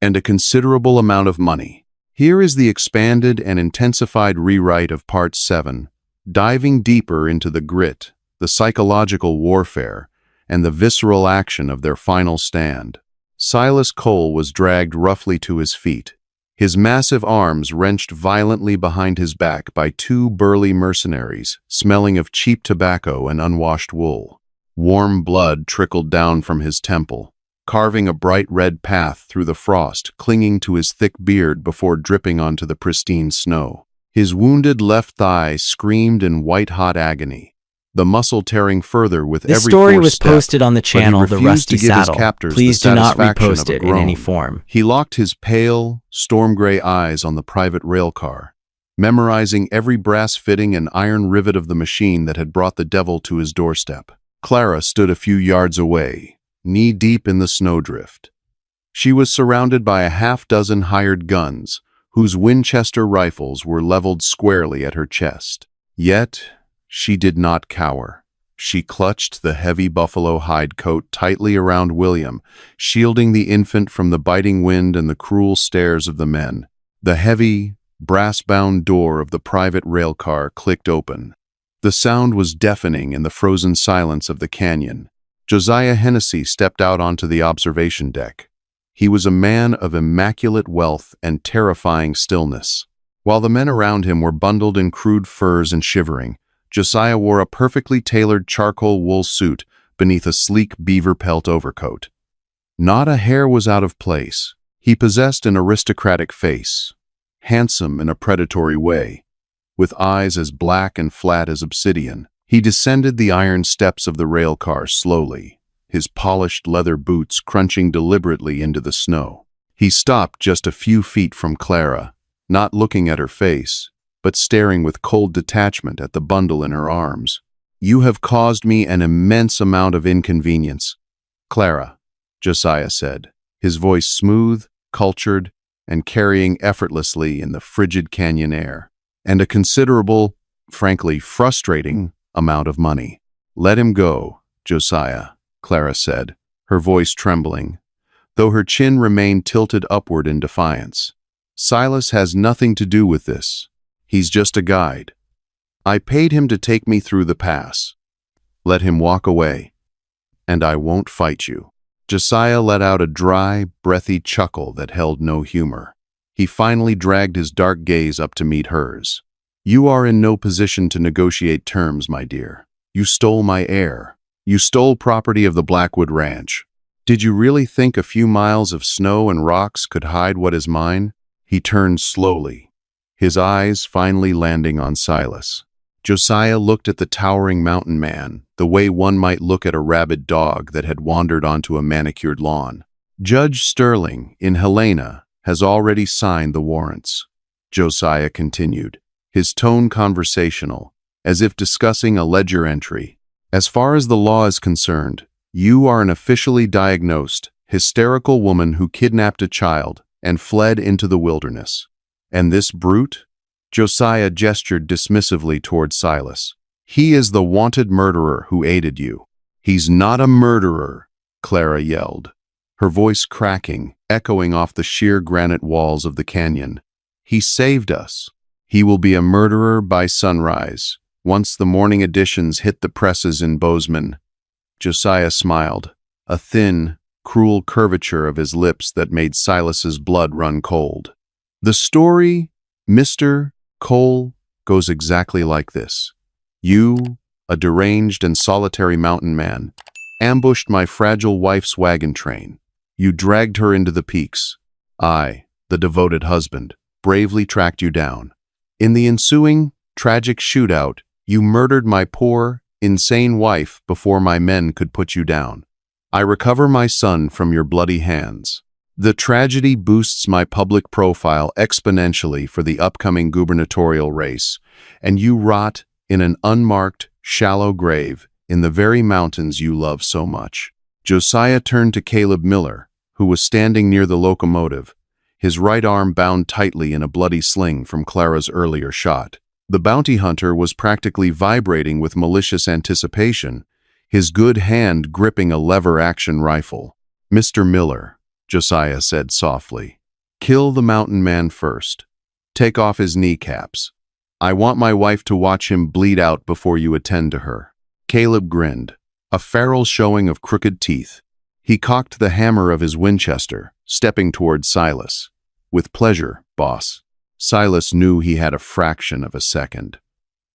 and a considerable amount of money. Here is the expanded and intensified rewrite of Part 7, diving deeper into the grit, the psychological warfare, and the visceral action of their final stand." Silas Cole was dragged roughly to his feet, his massive arms wrenched violently behind his back by 2 burly mercenaries, smelling of cheap tobacco and unwashed wool. Warm blood trickled down from his temple. carving a bright red path through the frost, clinging to his thick beard before dripping onto the pristine snow. His wounded left thigh screamed in white-hot agony, the muscle tearing further with This every story forced was step, posted on the but he channel The refused Rusty to give his Saddle. captors Please the do not satisfaction repost of a it in any groan. form. He locked his pale, storm-gray eyes on the private railcar, memorizing every brass fitting and iron rivet of the machine that had brought the devil to his doorstep. Clara stood a few yards away, knee-deep in the snowdrift. She was surrounded by a half-dozen hired guns, whose Winchester rifles were leveled squarely at her chest. Yet, she did not cower. She clutched the heavy buffalo hide coat tightly around William, shielding the infant from the biting wind and the cruel stares of the men. The heavy, brass-bound door of the private railcar clicked open. The sound was deafening in the frozen silence of the canyon. Josiah Hennessy stepped out onto the observation deck. He was a man of immaculate wealth and terrifying stillness. While the men around him were bundled in crude furs and shivering, Josiah wore a perfectly tailored charcoal wool suit beneath a sleek beaver pelt overcoat. Not a hair was out of place. He possessed an aristocratic face, handsome in a predatory way, with eyes as black and flat as obsidian. He descended the iron steps of the rail car slowly, his polished leather boots crunching deliberately into the snow. He stopped just a few feet from Clara, not looking at her face, but staring with cold detachment at the bundle in her arms. "You have caused me an immense amount of inconvenience, Clara," Josiah said, his voice smooth, cultured, and carrying effortlessly in the frigid canyon air, "and a considerable, frankly frustrating, amount of money." "Let him go, Josiah," Clara said, her voice trembling, though her chin remained tilted upward in defiance. "Silas has nothing to do with this. He's just a guide. I paid him to take me through the pass. Let him walk away, and I won't fight you." Josiah let out a dry, breathy chuckle that held no humor. He finally dragged his dark gaze up to meet hers. "You are in no position to negotiate terms, my dear. You stole my heir. You stole property of the Blackwood Ranch. Did you really think a few miles of snow and rocks could hide what is mine?" He turned slowly, his eyes finally landing on Silas. Josiah looked at the towering mountain man, the way one might look at a rabid dog that had wandered onto a manicured lawn. "Judge Sterling, in Helena, has already signed the warrants," Josiah continued, his tone conversational, as if discussing a ledger entry. "As far as the law is concerned, you are an officially diagnosed, hysterical woman who kidnapped a child and fled into the wilderness. And this brute?" Josiah gestured dismissively toward Silas. "He is the wanted murderer who aided you." "He's not a murderer," Clara yelled, her voice cracking, echoing off the sheer granite walls of the canyon. "He saved us. He will be a murderer by sunrise, once the morning editions hit the presses in Bozeman." Josiah smiled, a thin, cruel curvature of his lips that made Silas's blood run cold. "The story, Mr. Cole, goes exactly like this. You, a deranged and solitary mountain man, ambushed my fragile wife's wagon train. You dragged her into the peaks. I, the devoted husband, bravely tracked you down. In the ensuing, tragic shootout, you murdered my poor, insane wife before my men could put you down. I recover my son from your bloody hands. The tragedy boosts my public profile exponentially for the upcoming gubernatorial race, and you rot in an unmarked, shallow grave in the very mountains you love so much." Josiah turned to Caleb Miller, who was standing near the locomotive, his right arm bound tightly in a bloody sling from Clara's earlier shot. The bounty hunter was practically vibrating with malicious anticipation, his good hand gripping a lever-action rifle. "Mr. Miller," Josiah said softly, "kill the mountain man first. Take off his kneecaps. I want my wife to watch him bleed out before you attend to her." Caleb grinned, a feral showing of crooked teeth. He cocked the hammer of his Winchester, stepping toward Silas. "With pleasure, boss." Silas knew he had a fraction of a second.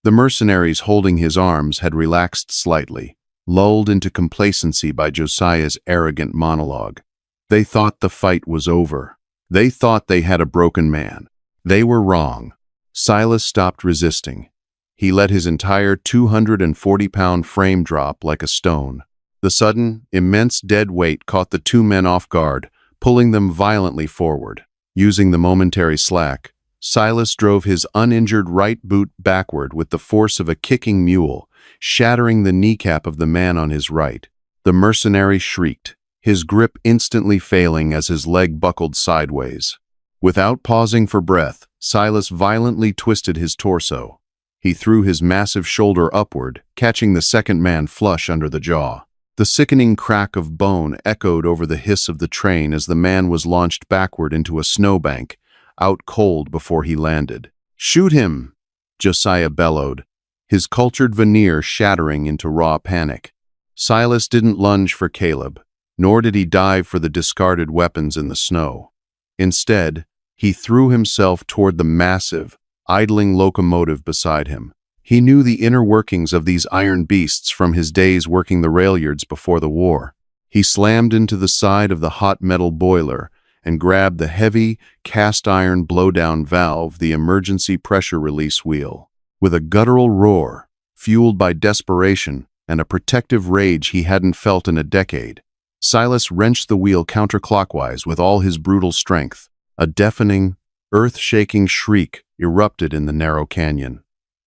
The mercenaries holding his arms had relaxed slightly, lulled into complacency by Josiah's arrogant monologue. They thought the fight was over. They thought they had a broken man. They were wrong. Silas stopped resisting. He let his entire 240-pound frame drop like a stone. The sudden, immense dead weight caught the two men off guard, pulling them violently forward. Using the momentary slack, Silas drove his uninjured right boot backward with the force of a kicking mule, shattering the kneecap of the man on his right. The mercenary shrieked, his grip instantly failing as his leg buckled sideways. Without pausing for breath, Silas violently twisted his torso. He threw his massive shoulder upward, catching the second man flush under the jaw. The sickening crack of bone echoed over the hiss of the train as the man was launched backward into a snowbank, out cold before he landed. "Shoot him!" Josiah bellowed, his cultured veneer shattering into raw panic. Silas didn't lunge for Caleb, nor did he dive for the discarded weapons in the snow. Instead, he threw himself toward the massive, idling locomotive beside him. He knew the inner workings of these iron beasts from his days working the rail yards before the war. He slammed into the side of the hot metal boiler and grabbed the heavy, cast-iron blowdown valve, the emergency pressure release wheel. With a guttural roar, fueled by desperation and a protective rage he hadn't felt in a decade, Silas wrenched the wheel counterclockwise with all his brutal strength. A deafening, earth-shaking shriek erupted in the narrow canyon.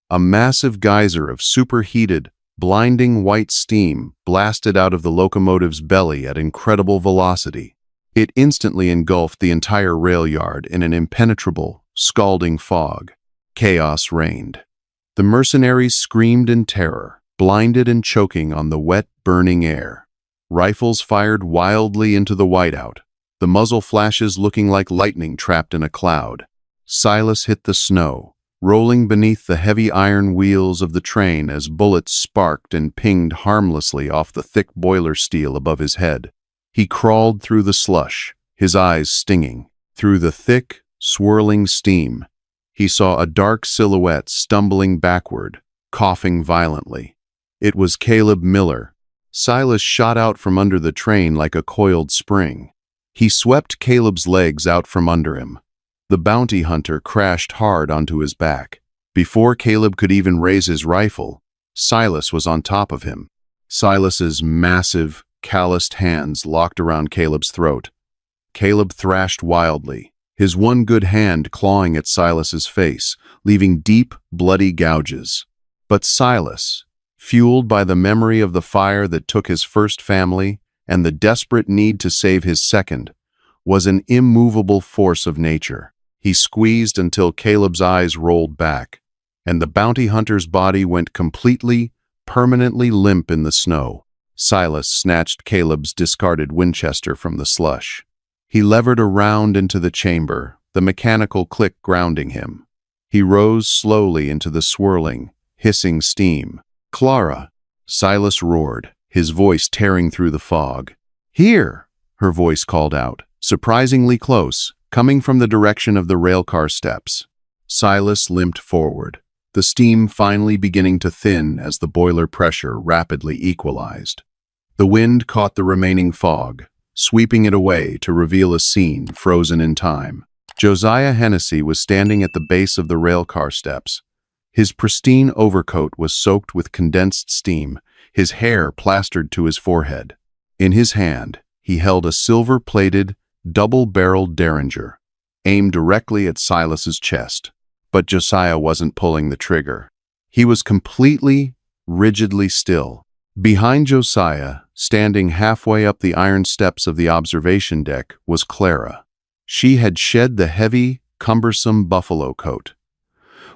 A massive geyser of superheated, blinding white steam blasted out of the locomotive's belly at incredible velocity. It instantly engulfed the entire rail yard in an impenetrable, scalding fog. Chaos reigned. The mercenaries screamed in terror, blinded and choking on the wet, burning air. Rifles fired wildly into the whiteout, the muzzle flashes looking like lightning trapped in a cloud. Silas hit the snow, rolling beneath the heavy iron wheels of the train as bullets sparked and pinged harmlessly off the thick boiler steel above his head. He crawled through the slush, his eyes stinging. Through the thick, swirling steam, he saw a dark silhouette stumbling backward, coughing violently. It was Caleb Miller. Silas shot out from under the train like a coiled spring. He swept Caleb's legs out from under him. The bounty hunter crashed hard onto his back. Before Caleb could even raise his rifle, Silas was on top of him. Silas's massive, calloused hands locked around Caleb's throat. Caleb thrashed wildly, his one good hand clawing at Silas's face, leaving deep, bloody gouges. But Silas, fueled by the memory of the fire that took his first family and the desperate need to save his second, was an immovable force of nature. He squeezed until Caleb's eyes rolled back, and the bounty hunter's body went completely, permanently limp in the snow. Silas snatched Caleb's discarded Winchester from the slush. He levered around into the chamber, the mechanical click grounding him. He rose slowly into the swirling, hissing steam. "Clara!" Silas roared, his voice tearing through the fog. "Here!" her voice called out, surprisingly close, coming from the direction of the railcar steps. Silas limped forward, the steam finally beginning to thin as the boiler pressure rapidly equalized. The wind caught the remaining fog, sweeping it away to reveal a scene frozen in time. Josiah Hennessy was standing at the base of the railcar steps. His pristine overcoat was soaked with condensed steam, his hair plastered to his forehead. In his hand, he held a silver-plated, double-barreled Derringer, aimed directly at Silas's chest. But Josiah wasn't pulling the trigger. He was completely, rigidly still. Behind Josiah, standing halfway up the iron steps of the observation deck, was Clara. She had shed the heavy, cumbersome buffalo coat.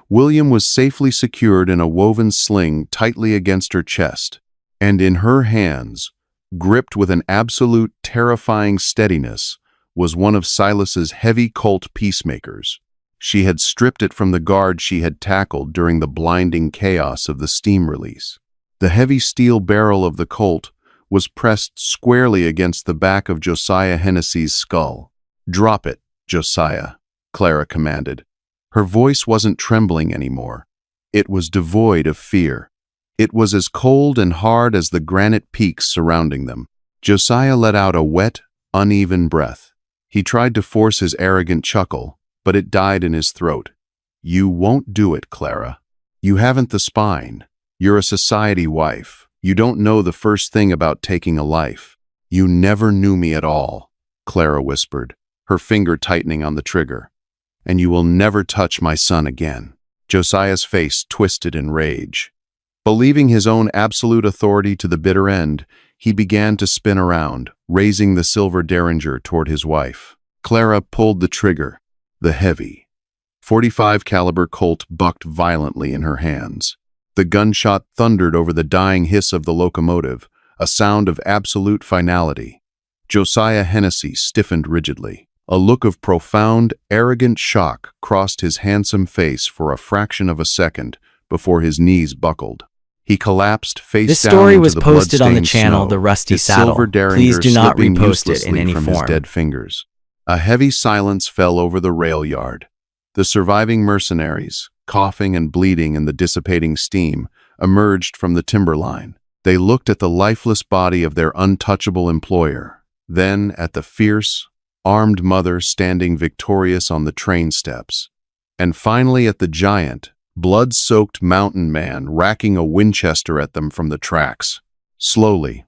William was safely secured in a woven sling tightly against her chest, and in her hands, gripped with an absolute terrifying steadiness, was one of Silas's heavy Colt peacemakers. She had stripped it from the guard she had tackled during the blinding chaos of the steam release. The heavy steel barrel of the Colt was pressed squarely against the back of Josiah Hennessy's skull. "Drop it, Josiah," Clara commanded. Her voice wasn't trembling anymore. It was devoid of fear. It was as cold and hard as the granite peaks surrounding them. Josiah let out a wet, uneven breath. He tried to force his arrogant chuckle, but it died in his throat. "You won't do it, Clara. You haven't the spine. You're a society wife. You don't know the first thing about taking a life. You never knew me at all," Clara whispered, her finger tightening on the trigger. "And you will never touch my son again." Josiah's face twisted in rage. Believing his own absolute authority to the bitter end, he began to spin around, raising the silver derringer toward his wife. Clara pulled the trigger. The heavy .45 caliber Colt bucked violently in her hands. The gunshot thundered over the dying hiss of the locomotive, a sound of absolute finality. Josiah Hennessy stiffened rigidly. A look of profound, arrogant shock crossed his handsome face for a fraction of a second before his knees buckled. He collapsed face down. This story was into the posted on the blood-stained channel snow, The Rusty his Saddle. silver derringer Please do not slipping repost it in uselessly any from his form. dead fingers. A heavy silence fell over the rail yard. The surviving mercenaries, coughing and bleeding in the dissipating steam, emerged from the timberline. They looked at the lifeless body of their untouchable employer, then at the fierce, armed mother standing victorious on the train steps, and finally at the giant, blood-soaked mountain man racking a Winchester at them from the tracks. Slowly,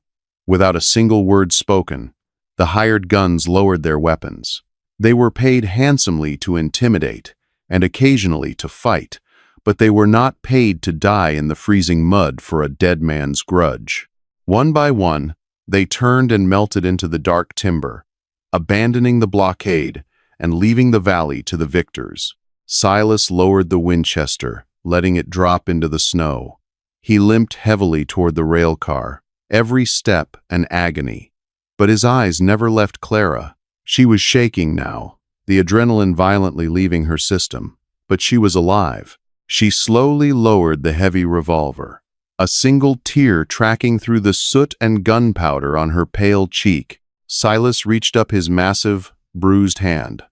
without a single word spoken, the hired guns lowered their weapons. They were paid handsomely to intimidate and occasionally to fight, but they were not paid to die in the freezing mud for a dead man's grudge. One by one, they turned and melted into the dark timber, abandoning the blockade and leaving the valley to the victors. Silas lowered the Winchester, letting it drop into the snow. He limped heavily toward the rail car, every step an agony. But his eyes never left Clara. She was shaking now, the adrenaline violently leaving her system, but she was alive. She slowly lowered the heavy revolver, a single tear tracking through the soot and gunpowder on her pale cheek. Silas reached up his massive, bruised hand.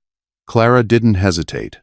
Clara didn't hesitate.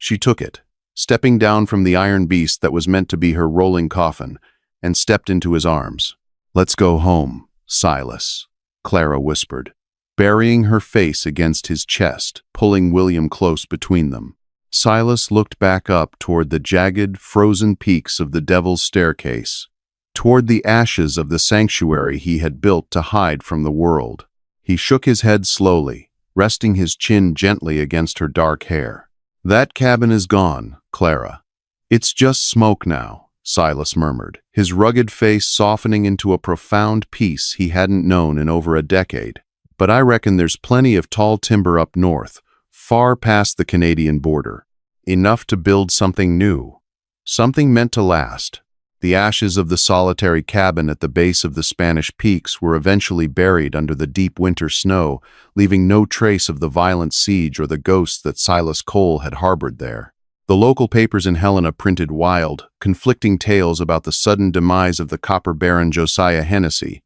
She took it, stepping down from the iron beast that was meant to be her rolling coffin, and stepped into his arms. "Let's go home, Silas," Clara whispered, burying her face against his chest, pulling William close between them. Silas looked back up toward the jagged, frozen peaks of the Devil's Staircase, toward the ashes of the sanctuary he had built to hide from the world. He shook his head slowly, resting his chin gently against her dark hair. "That cabin is gone, Clara. It's just smoke now," Silas murmured, his rugged face softening into a profound peace he hadn't known in over a decade. "But I reckon there's plenty of tall timber up north, far past the Canadian border. Enough to build something new. Something meant to last." The ashes of the solitary cabin at the base of the Spanish Peaks were eventually buried under the deep winter snow, leaving no trace of the violent siege or the ghosts that Silas Cole had harbored there. The local papers in Helena printed wild, conflicting tales about the sudden demise of the copper baron Josiah Hennessy,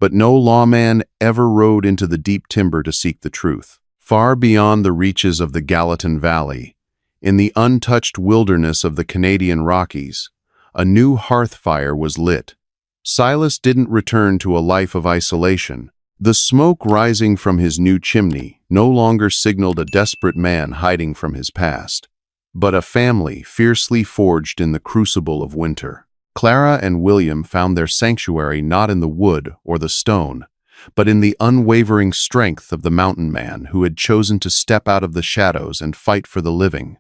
but no lawman ever rode into the deep timber to seek the truth. Far beyond the reaches of the Gallatin Valley, in the untouched wilderness of the Canadian Rockies, a new hearth fire was lit. Silas didn't return to a life of isolation. The smoke rising from his new chimney no longer signaled a desperate man hiding from his past, but a family fiercely forged in the crucible of winter. Clara and William found their sanctuary not in the wood or the stone, but in the unwavering strength of the mountain man who had chosen to step out of the shadows and fight for the living.